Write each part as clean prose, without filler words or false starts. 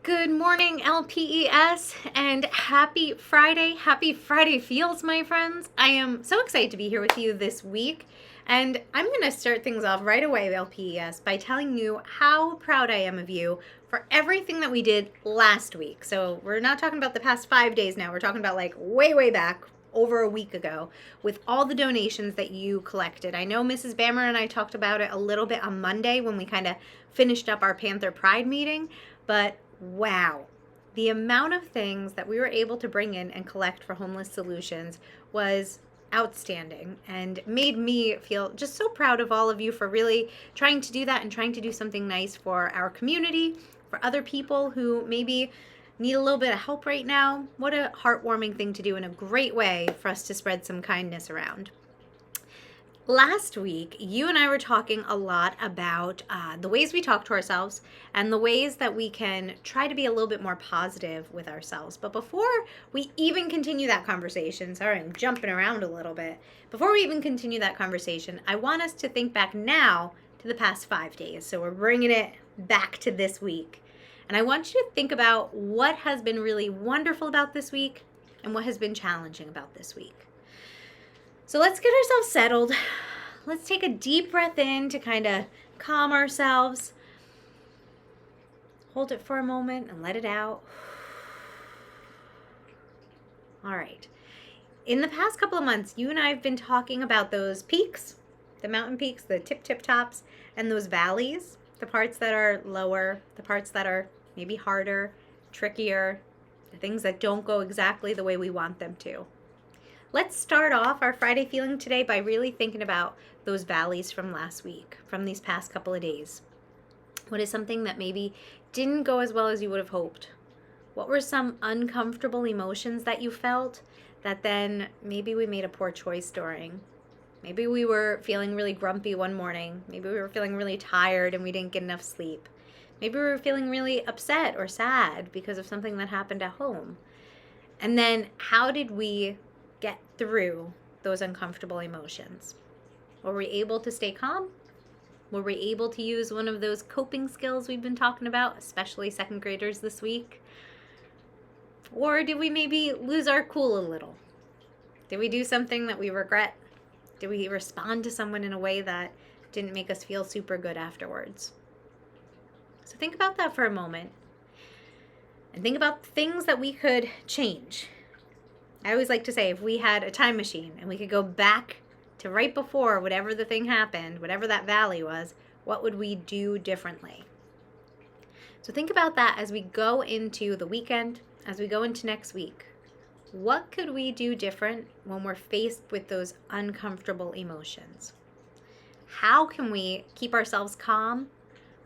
Good morning, LPES, and happy Friday. Happy Friday feels, my friends. I am so excited to be here with you this week, and I'm going to start things off right away, LPES, by telling you how proud I am of you for everything that we did last week. So we're not talking about the past 5 days now. We're talking about like way back, over a week ago, with all the donations that you collected. I know Mrs. Bammer and I talked about it a little bit on Monday when we kind of finished up our Panther Pride meeting, but wow, the amount of things that we were able to bring in and collect for Homeless Solutions was outstanding and made me feel just so proud of all of you for really trying to do that and trying to do something nice for our community, for other people who maybe need a little bit of help right now. What a heartwarming thing to do, and a great way for us to spread some kindness around. Last week, you and I were talking a lot about the ways we talk to ourselves and the ways that we can try to be a little bit more positive with ourselves. But before we even continue that conversation, sorry, I'm jumping around a little bit. Before we even continue that conversation, I want us to think back now to the past 5 days. So we're bringing it back to this week. And I want you to think about what has been really wonderful about this week and what has been challenging about this week. So let's get ourselves settled. Let's take a deep breath in to kind of calm ourselves. Hold it for a moment and let it out. All right. In the past couple of months, you and I have been talking about those peaks, the mountain peaks, the tip tops, and those valleys, the parts that are lower, the parts that are maybe harder, trickier, the things that don't go exactly the way we want them to. Let's start off our Friday feeling today by really thinking about those valleys from last week, from these past couple of days. What is something that maybe didn't go as well as you would have hoped? What were some uncomfortable emotions that you felt that then maybe we made a poor choice during? Maybe we were feeling really grumpy one morning. Maybe we were feeling really tired and we didn't get enough sleep. Maybe we were feeling really upset or sad because of something that happened at home. And then how did we get through those uncomfortable emotions? Were we able to stay calm? Were we able to use one of those coping skills we've been talking about, especially second graders this week? Or did we maybe lose our cool a little? Did we do something that we regret? Did we respond to someone in a way that didn't make us feel super good afterwards? So think about that for a moment. And think about things that we could change. I always like to say, if we had a time machine and we could go back to right before whatever the thing happened, whatever that valley was, what would we do differently? So think about that as we go into the weekend, as we go into next week. What could we do different when we're faced with those uncomfortable emotions? How can we keep ourselves calm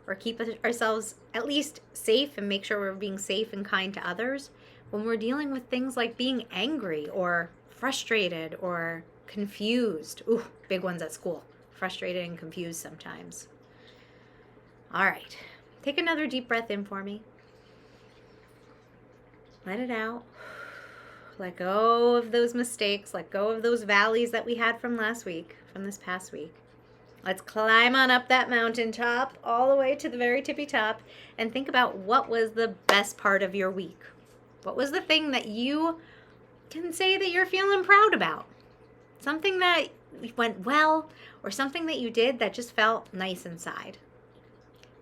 or keep ourselves at least safe and make sure we're being safe and kind to others when we're dealing with things like being angry or frustrated or confused? Ooh, big ones at school. Frustrated and confused sometimes. All right. Take another deep breath in for me. Let it out. Let go of those mistakes. Let go of those valleys that we had from last week, from this past week. Let's climb on up that mountaintop all the way to the very tippy top and think about what was the best part of your week. What was the thing that you can say that you're feeling proud about? Something that went well or something that you did that just felt nice inside.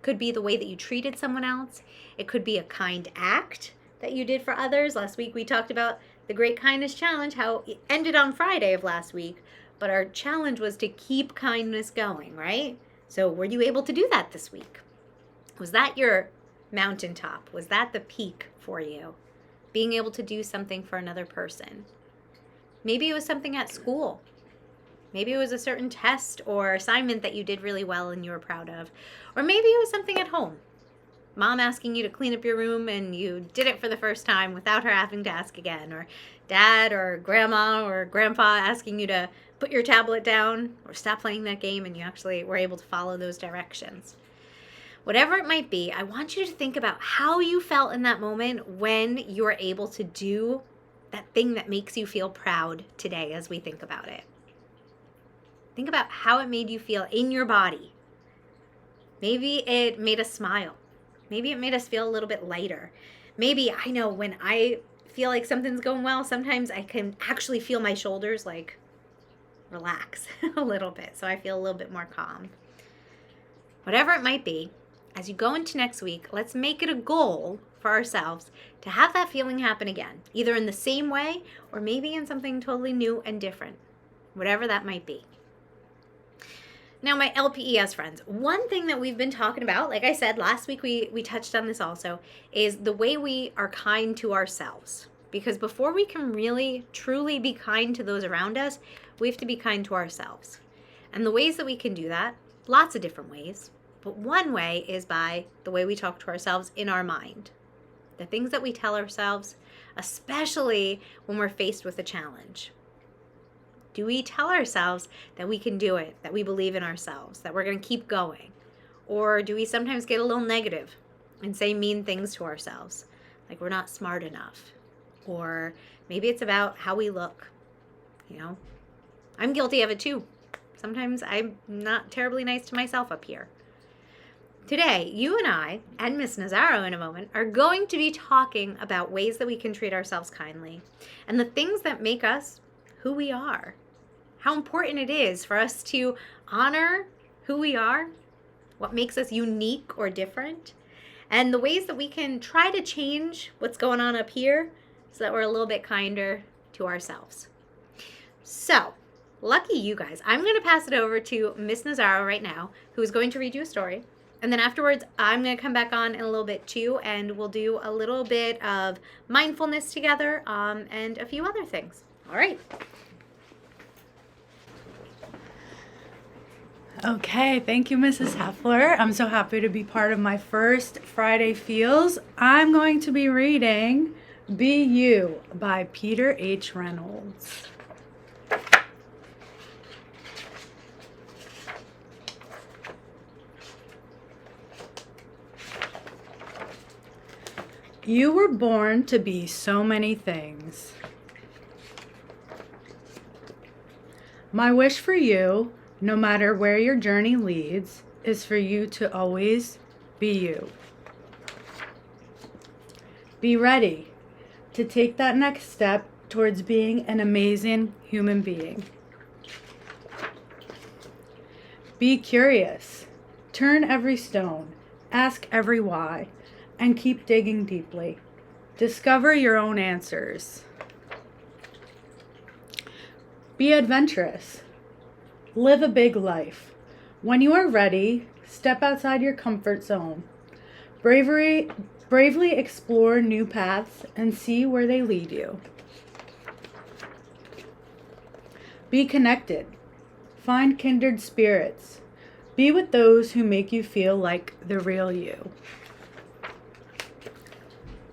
Could be the way that you treated someone else. It could be a kind act that you did for others. Last week we talked about the Great Kindness Challenge, how it ended on Friday of last week, but our challenge was to keep kindness going, right? So were you able to do that this week? Was that your mountaintop? Was that the peak for you? Being able to do something for another person. Maybe it was something at school. Maybe it was a certain test or assignment that you did really well and you were proud of. Or maybe it was something at home. Mom asking you to clean up your room and you did it for the first time without her having to ask again. Or dad or grandma or grandpa asking you to put your tablet down or stop playing that game and you actually were able to follow those directions. Whatever it might be, I want you to think about how you felt in that moment when you were able to do that thing that makes you feel proud today as we think about it. Think about how it made you feel in your body. Maybe it made us smile. Maybe it made us feel a little bit lighter. Maybe, I know, when I feel like something's going well, sometimes I can actually feel my shoulders like relax a little bit. So I feel a little bit more calm. Whatever it might be, as you go into next week, let's make it a goal for ourselves to have that feeling happen again, either in the same way or maybe in something totally new and different, whatever that might be. Now, my LPES friends, one thing that we've been talking about, like I said, last week we touched on this also, is the way we are kind to ourselves. Because before we can really, truly be kind to those around us, we have to be kind to ourselves. And the ways that we can do that, lots of different ways. But one way is by the way we talk to ourselves in our mind. The things that we tell ourselves, especially when we're faced with a challenge. Do we tell ourselves that we can do it, that we believe in ourselves, that we're going to keep going? Or do we sometimes get a little negative and say mean things to ourselves, like we're not smart enough? Or maybe it's about how we look. I'm guilty of it too. Sometimes I'm not terribly nice to myself up here. Today, you and I, and Miss Nazaro in a moment, are going to be talking about ways that we can treat ourselves kindly and the things that make us who we are. How important it is for us to honor who we are, what makes us unique or different, and the ways that we can try to change what's going on up here so that we're a little bit kinder to ourselves. So, lucky you guys. I'm going to pass it over to Miss Nazaro right now, who is going to read you a story. And then afterwards, I'm going to come back on in a little bit too, and we'll do a little bit of mindfulness together and a few other things. All right. Okay, thank you, Mrs. Heffler. I'm so happy to be part of my first Friday Feels. I'm going to be reading Be You by Peter H. Reynolds. You were born to be so many things. My wish for you, no matter where your journey leads, is for you to always be you. Be ready to take that next step towards being an amazing human being. Be curious. Turn every stone. Ask every why. And keep digging deeply. Discover your own answers. Be adventurous. Live a big life. When you are ready, step outside your comfort zone. Bravely explore new paths and see where they lead you. Be connected. Find kindred spirits. Be with those who make you feel like the real you.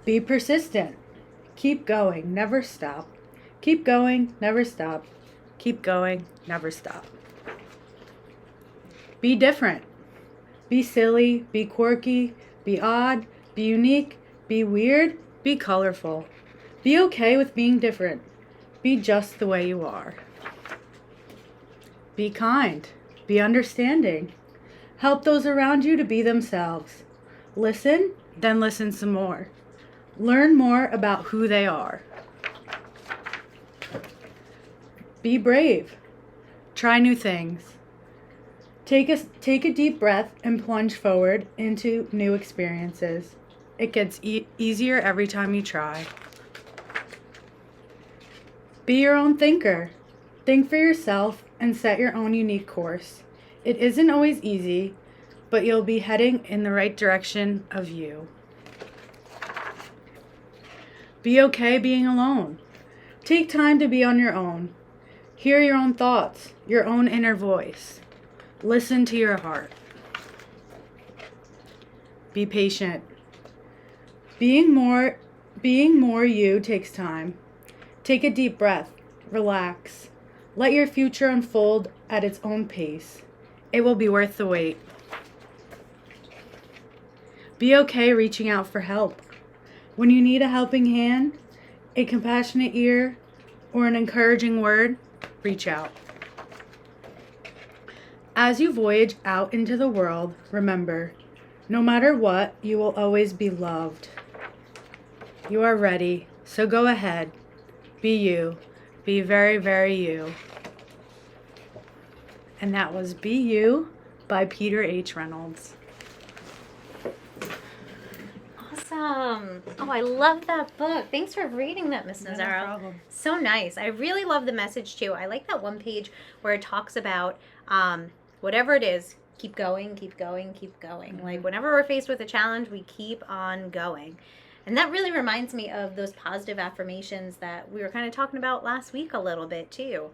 Be persistent. Keep going, never stop. Keep going, never stop. Keep going, never stop. Be different. Be silly, be quirky, be odd, be unique, be weird, be colorful. Be okay with being different. Be just the way you are. Be kind. Be understanding. Help those around you to be themselves. Listen, then listen some more. Learn more about who they are. Be brave. Try new things. Take a deep breath and plunge forward into new experiences. It gets easier every time you try. Be your own thinker. Think for yourself and set your own unique course. It isn't always easy, but you'll be heading in the right direction of you. Be okay being alone. Take time to be on your own. Hear your own thoughts, your own inner voice. Listen to your heart. Be patient. Being more you takes time. Take a deep breath. Relax. Let your future unfold at its own pace. It will be worth the wait. Be okay reaching out for help. When you need a helping hand, a compassionate ear, or an encouraging word, reach out. As you voyage out into the world, remember, No matter what, you will always be loved. You are ready, so go ahead. Be you. Be very, very you. And that was Be You by Peter H. Reynolds. Awesome. Oh, I love that book. Thanks for reading that, Miss No Nazaro. problem. So nice. I really love the message too. I like that one page where it talks about whatever it is, keep going, keep going, keep going. Mm-hmm. Like whenever we're faced with a challenge, we keep on going. And that really reminds me of those positive affirmations that we were kind of talking about last week a little bit too.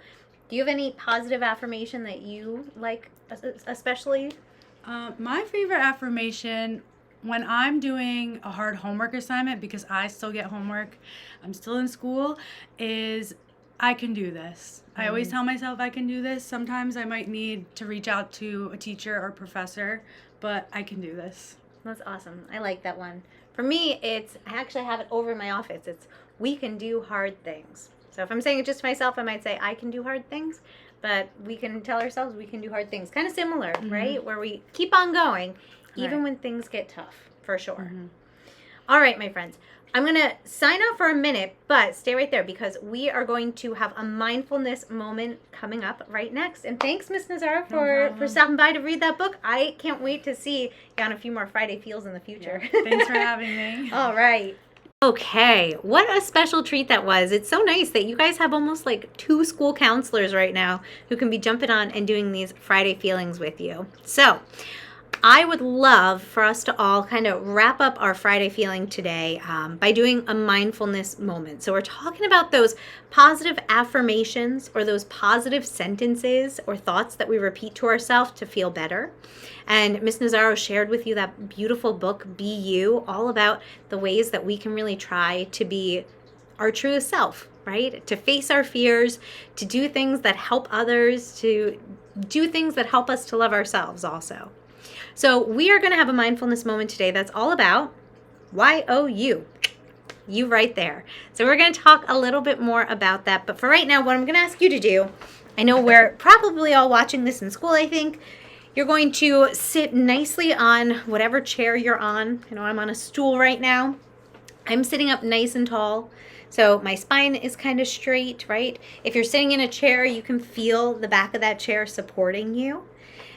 Do you have any positive affirmation that you like especially? My favorite affirmation when I'm doing a hard homework assignment, because I still get homework, I'm still in school, is I can do this. I always tell myself I can do this. Sometimes I might need to reach out to a teacher or professor, but I can do this. That's awesome. I like that one. For me, I actually have it over in my office. It's we can do hard things. So if I'm saying it just to myself, I might say I can do hard things, but we can tell ourselves we can do hard things. Kind of similar, right? Where we keep on going even when things get tough, for sure. All right, my friends. I'm going to sign off for a minute, but stay right there because we are going to have a mindfulness moment coming up right next. And thanks, Miss Nazara, for stopping by to read that book. I can't wait to see you on a few more Friday Feels in the future. Yeah. Thanks for having me. All right. Okay, what a special treat that was. It's so nice that you guys have almost like 2 school counselors right now who can be jumping on and doing these Friday Feelings with you. So, I would love for us to all kind of wrap up our Friday feeling today by doing a mindfulness moment. So we're talking about those positive affirmations or those positive sentences or thoughts that we repeat to ourselves to feel better. And Miss Nazaro shared with you that beautiful book, Be You, all about the ways that we can really try to be our truest self, right? To face our fears, to do things that help others, to do things that help us to love ourselves also. So we are going to have a mindfulness moment today that's all about Y-O-U. You right there. So we're going to talk a little bit more about that. But for right now, what I'm going to ask you to do, I know we're probably all watching this in school, I think. You're going to sit nicely on whatever chair you're on. I know I'm on a stool right now. I'm sitting up nice and tall. So my spine is kind of straight, right? If you're sitting in a chair, you can feel the back of that chair supporting you.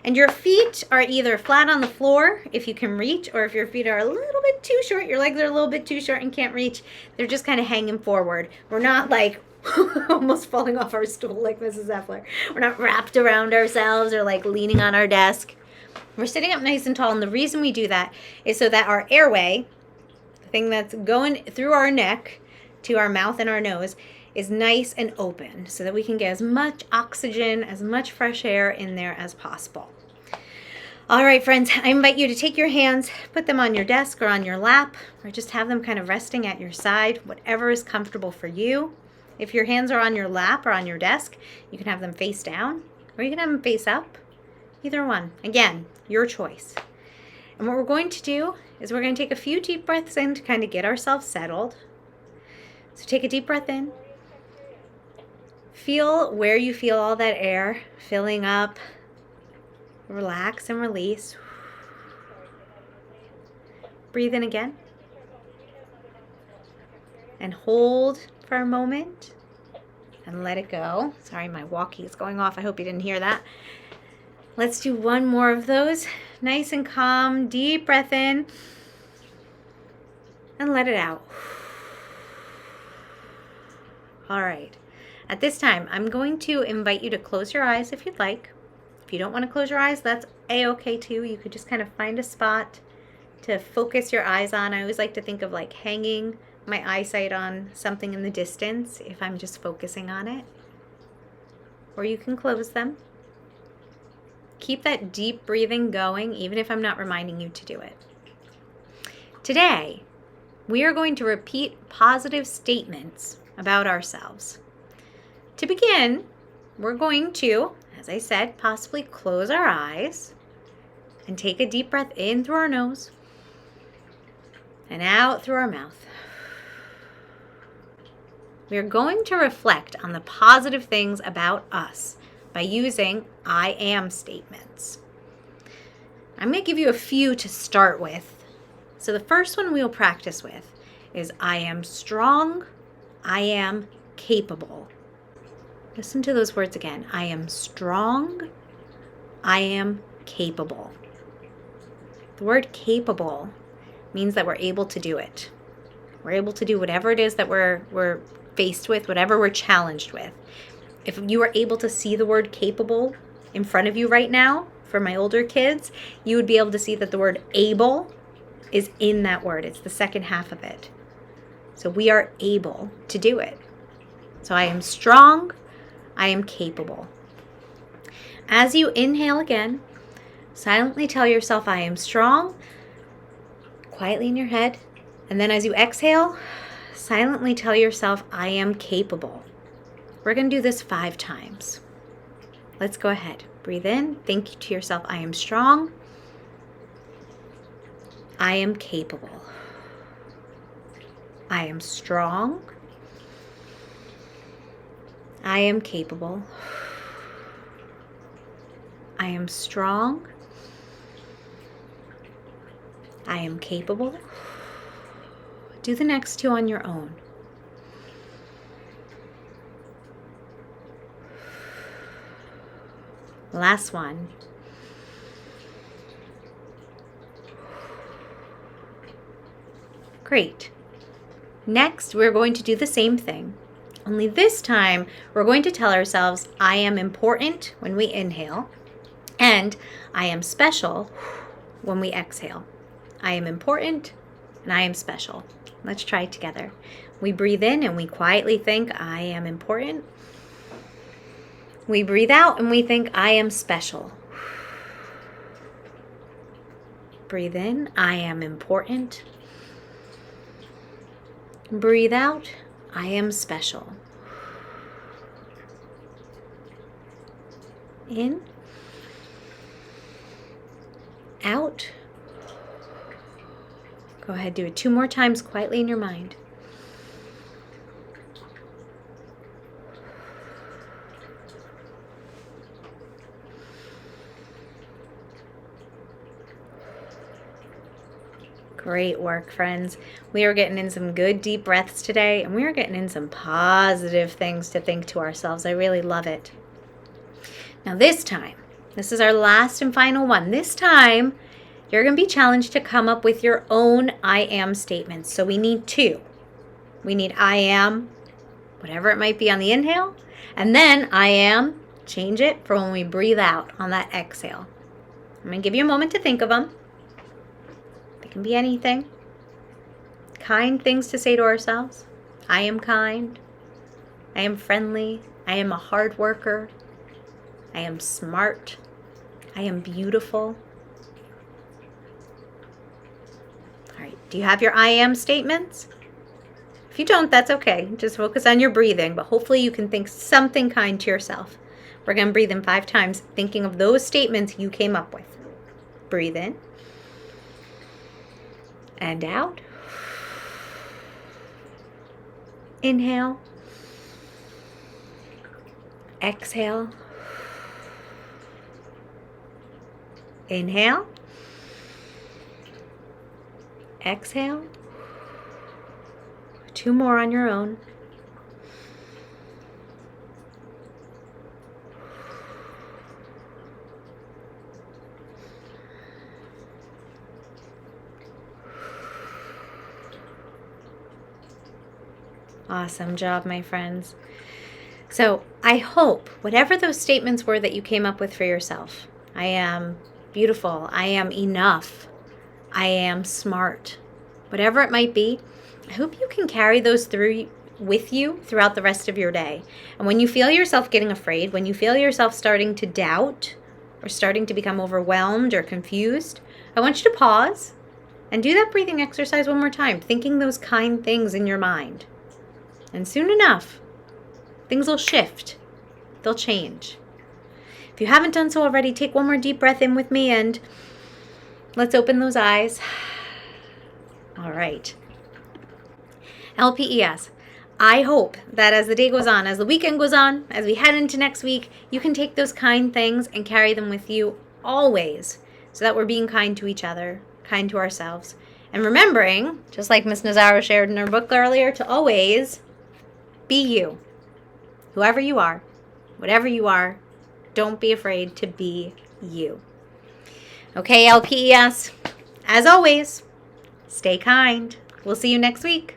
And your feet are either flat on the floor, if you can reach, or if your feet are a little bit too short, your legs are a little bit too short and can't reach, they're just kind of hanging forward. We're not like almost falling off our stool like Mrs. Zeffler. We're not wrapped around ourselves or like leaning on our desk. We're sitting up nice and tall, and the reason we do that is so that our airway, the thing that's going through our neck to our mouth and our nose, is nice and open so that we can get as much oxygen, as much fresh air in there as possible. All right, friends, I invite you to take your hands, put them on your desk or on your lap, or just have them kind of resting at your side, whatever is comfortable for you. If your hands are on your lap or on your desk, you can have them face down, or you can have them face up. Either one. Again, your choice. And what we're going to do is we're going to take a few deep breaths in to kind of get ourselves settled. So take a deep breath in. Feel where you feel all that air filling up. Relax and release. Breathe in again. And hold for a moment. And let it go. Sorry, my walkie is going off. I hope you didn't hear that. Let's do one more of those. Nice and calm. Deep breath in. And let it out. All right. At this time, I'm going to invite you to close your eyes if you'd like. If you don't want to close your eyes, that's a-okay too. You could just kind of find a spot to focus your eyes on. I always like to think of like hanging my eyesight on something in the distance if I'm just focusing on it. Or you can close them. Keep that deep breathing going, even if I'm not reminding you to do it. Today, we are going to repeat positive statements about ourselves. To begin, we're going to, as I said, possibly close our eyes and take a deep breath in through our nose and out through our mouth. We are going to reflect on the positive things about us by using I am statements. I'm going to give you a few to start with. So the first one we'll practice with is I am strong, I am capable. Listen to those words again. I am strong, I am capable. The word capable means that we're able to do it. We're able to do whatever it is that we're faced with, whatever we're challenged with. If you were able to see the word capable in front of you right now, for my older kids, you would be able to see that the word able is in that word. It's the second half of it. So we are able to do it. So I am strong, I am capable. As you inhale again, silently tell yourself I am strong, quietly in your head. And then as you exhale, silently tell yourself I am capable. We're going to do this 5 times. Let's go ahead. Breathe in. Think to yourself, I am strong. I am capable. I am strong. I am capable. I am strong. I am capable. Do the next 2 on your own. Last one. Great. Next, we're going to do the same thing. Only this time, we're going to tell ourselves, I am important when we inhale, and I am special when we exhale. I am important, and I am special. Let's try it together. We breathe in and we quietly think, I am important. We breathe out and we think, I am special. Breathe in, I am important. Breathe out, I am special. In, out. Go ahead, do it 2 more times quietly in your mind. Great work, friends. We are getting in some good deep breaths today, and we are getting in some positive things to think to ourselves. I really love it. Now this time, this is our last and final one. This time, you're going to be challenged to come up with your own I am statements. So we need 2. We need I am, whatever it might be on the inhale, and then I am, change it for when we breathe out on that exhale. I'm going to give you a moment to think of them. It can be anything. Kind things to say to ourselves. I am kind. I am friendly. I am a hard worker. I am smart. I am beautiful. All right. Do you have your I am statements? If you don't, that's okay. Just focus on your breathing, but hopefully you can think something kind to yourself. We're going to breathe in 5 times, thinking of those statements you came up with. Breathe in. And out. Inhale. Exhale. Inhale. Exhale. 2 more on your own. Awesome job, my friends. So I hope whatever those statements were that you came up with for yourself, I am beautiful, I am enough, I am smart, whatever it might be, I hope you can carry those through with you throughout the rest of your day. And when you feel yourself getting afraid, when you feel yourself starting to doubt or starting to become overwhelmed or confused, I want you to pause and do that breathing exercise one more time, thinking those kind things in your mind. And soon enough, things will shift. They'll change. If you haven't done so already, take one more deep breath in with me and let's open those eyes. All right. LPES. I hope that as the day goes on, as the weekend goes on, as we head into next week, you can take those kind things and carry them with you always so that we're being kind to each other, kind to ourselves, and remembering, just like Miss Nazaro shared in her book earlier, to always be you. Whoever you are, whatever you are, don't be afraid to be you. Okay, LPES, as always, stay kind. We'll see you next week.